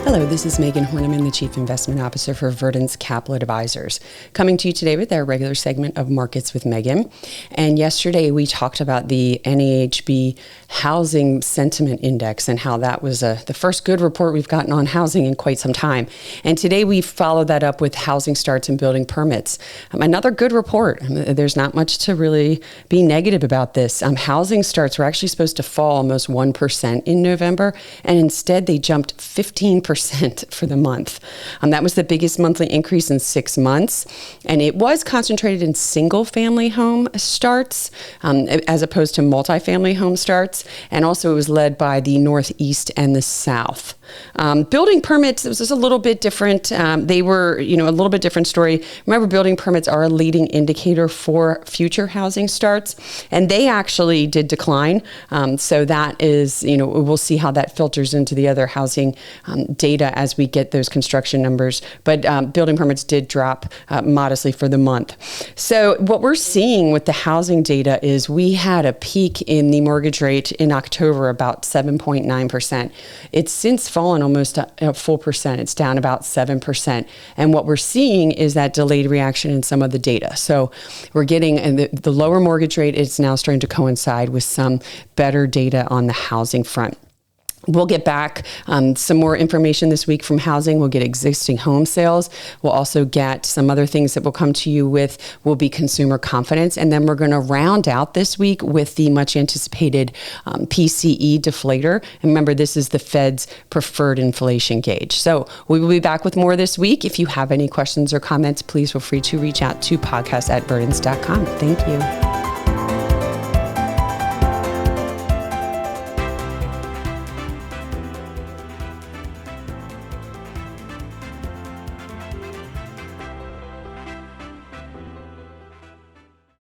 Hello, this is Megan Horniman, the Chief Investment Officer for Verdence Capital Advisors, coming to you today with our regular segment of Markets with Megan. And yesterday we talked about the NEHB Housing Sentiment Index and how that was the first good report we've gotten on housing in quite some time. And today we followed that up with housing starts and building permits. Another good report. There's not much to really be negative about this. Housing starts were actually supposed to fall almost 1% in November, and instead they jumped 15% for the month. That was the biggest monthly increase in 6 months, and it was concentrated in single-family home starts as opposed to multifamily home starts, and also it was led by the Northeast and the South. Building permits, it was just a little bit different. They were, a little bit different story. Remember, building permits are a leading indicator for future housing starts, and they actually did decline. So that is, we'll see how that filters into the other housing data as we get those construction numbers. But building permits did drop modestly for the month. So what we're seeing with the housing data is we had a peak in the mortgage rate in October, about 7.9%. It's since fallen almost a full percent. It's down about 7%. And what we're seeing is that delayed reaction in some of the data. So we're getting the lower mortgage rate is now starting to coincide with some better data on the housing front. We'll get back some more information this week from housing. We'll get existing home sales. We'll also get some other things that we'll come to you with will be consumer confidence. And then we're going to round out this week with the much anticipated PCE deflator. And remember, this is the Fed's preferred inflation gauge. So we will be back with more this week. If you have any questions or comments, please feel free to reach out to podcast@verdence.com. Thank you.